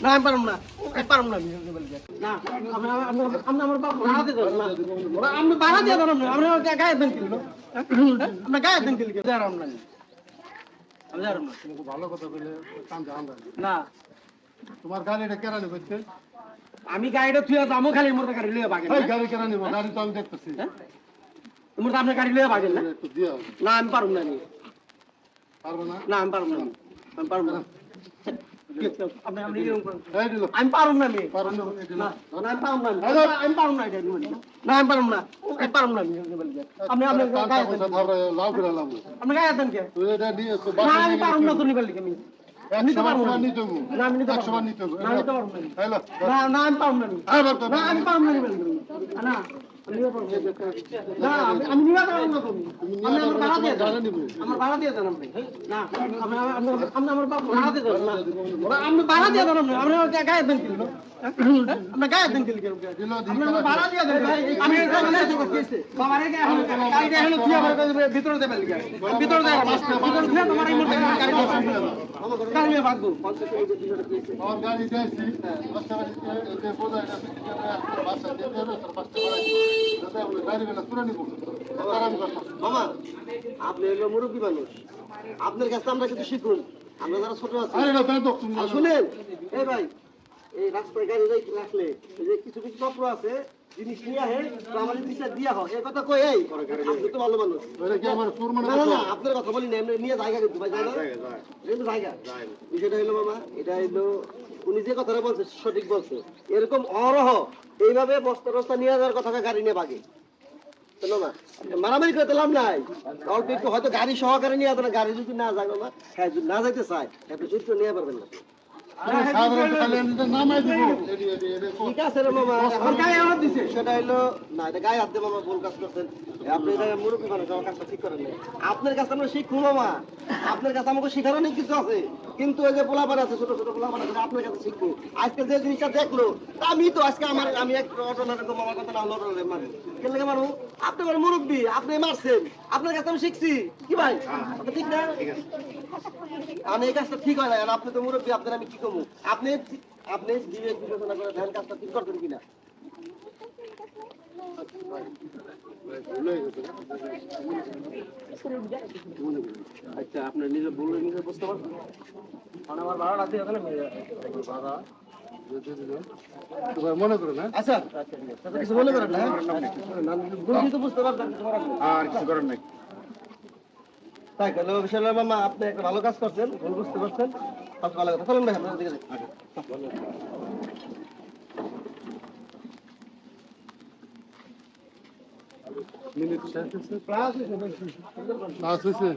না আমি পারুম না, আমি পারুম না। না আপনি আমার ভাড়া দিয়ে দেবেন না, আপনি ভাড়া দিয়ে দেবেন না, আপনি গায়ে দেন কিলো, আপনার গায়ে দেন কিলো দেওয়ার না, আমি জানাম না। তুমি খুব ভালো কথা বলে কাম জানান না তোমার গাড়িটা কেরানি করতে আমি গাড়িটা থুয়ে দামও খালি মোর গাড়ি লইয়া ভাগেন এই গাড়ি কেরানি গাড়ি তো আমি দেখতেছি মোর তো আপনার গাড়ি লইয়া ভাগেন না। একটু দিয়ে না আমি পারুম না, আমি পারবো না না আমি পারুম না, আমি পারুম না। আপনি এরকম করেন। এই দিল আমি পারুম না, আমি পারবো না এই দিল না আমি পারুম না, আমি পারুম না, না আমি পারুম না, আমি পারুম না। আপনি আপনার গায়ে দেন, লাভ করে লাভ আপনার গায়ে দেন কে? তুই এটা নিয়ে তো না আমি পারুম না, তো নিবার লিখে আমি নিতে পারবো না, নিতে হবে না আমি নিতে 100 পারবো বার না, নিতে হবে না নিতে পারবো না, হ্যালো না না আমি পারুম না, না আমি পারুম না নিবার না আমি নিতে পারবো না, আমি নিতে পারবো না। তুমি আপনি আমার ভাড়া দিয়ে দেন, আমার ভাড়া দিয়ে দেন আপনি। না আপনি আমার ভাড়া দিয়ে দেন না, আপনি ভাড়া দিয়ে দেন, আপনি গায়ে দেন কিলো, আপনার গায়ে দেন কিলো, আপনি আমার ভাড়া দিয়ে দেন। আমি বাবারে গাড়িটা এখানে দিয়ে আমার ভিতরে দেবেন, ভিতরে দেবেন, ভিতরে দিয়ে তোমার এই মুহূর্তে গাড়ি নিয়ে ভাগবো। আমার গাড়ি যাইছি রাস্তাবাড়িতে যে বোঝায় না বাসা দিয়ে দেবে তার বাসটা বাড়াই যাতে আমরা গাড়ি বেলা তুলে নিব আরাম করতে মামা আপনি হলো মুরব্বী মানুষ, আপনার কাছে আমরা কিছু শিখুন, আমরা যারা ছোট আছি। আরে না তাই তো তুমি আর শুনেন এই ভাই, এই রাস্তায় গাড়ি রাখলে এই যে কিছু কিছু চক্র আছে জিনিস নিয়ে আহে তো আমাদের বিচার দিয়া হয়, এই কথা কই এই আপনি তো ভালো মানুষ। এটা কি আমার সুর মানে না না না আপনার কথা বলি না, এমনি নিয়ে জায়গা কিন্তু ভাই জায়গা কিন্তু জায়গা বিষয়টা হলো মামা, এটা হলো উনি যে কথাটা বলছে সঠিক বলছে, এরকম অরহ এইভাবে বস্তা টস্তা নিয়ে যাওয়ার কথা গাড়ি নিয়ে ভাগে না, মারামারি করতে লাভ নাই, অল্প একটু হয়তো গাড়ি সহকারে নিয়ে যাবে না, গাড়ি যদি না যায় মামা, হ্যাঁ যদি না যাইতে চায় একটু চরিত্র নিয়ে পারবেন না। সাধারণত খালি আমি তো নামাই দিব ঠিক আছে রে মামা, এখন গায়ে হাত দিছে সেটা হলো না, এটা গায়ে হাত দিয়ে মামা ভুল কাজ করছেন আপনি, এটা মুরব্বী মানুষ আমার কাজটা ঠিক করেন নাই, আপনার কাছে আমরা শিখবো মামা, আপনার কাছে আমাকে শেখার অনেক কিছু আছে, কিন্তু ওই যে পোলাপান আছে ছোট ছোট পোলাপান আছে আপনার কাছে শিখবো। আজকে যে জিনিসটা দেখলো আমি তো আজকে আমি এক ঘটনা এরকম আমার কথা না হলো মারবো কেন লাগে মারবো, আপনি আমার মুরব্বী, আপনি মারছেন, আপনার কাছে আমি শিখছি কি ভাই, আপনি ঠিক না? আমি এই কাজটা ঠিক হয় না, আপনি তো মুরব্বী, আপনার আমি কি করবো, আপনি আপনি বিবেক বিবেচনা করে ধ্যান কাজটা ঠিক করছেন কিনা। আচ্ছা আপনার নিজে বললে নিজে বুঝতে পারবেন, কারণ আমার ভাড়া রাখতে হবে না ভাড়া মনে করো না আচ্ছা আচ্ছা কিছু মনে করেন না, বুঝি তো বুঝতে পারবেন আর কিছু করার নাই তাই কেন বিষয় মামা, আপনি একটা ভালো কাজ করছেন, ভুল বুঝতে পারছেন, সব ভালো কথা। চলুন ভাই আপনার দিকে মিনিট শেষ হয়েছে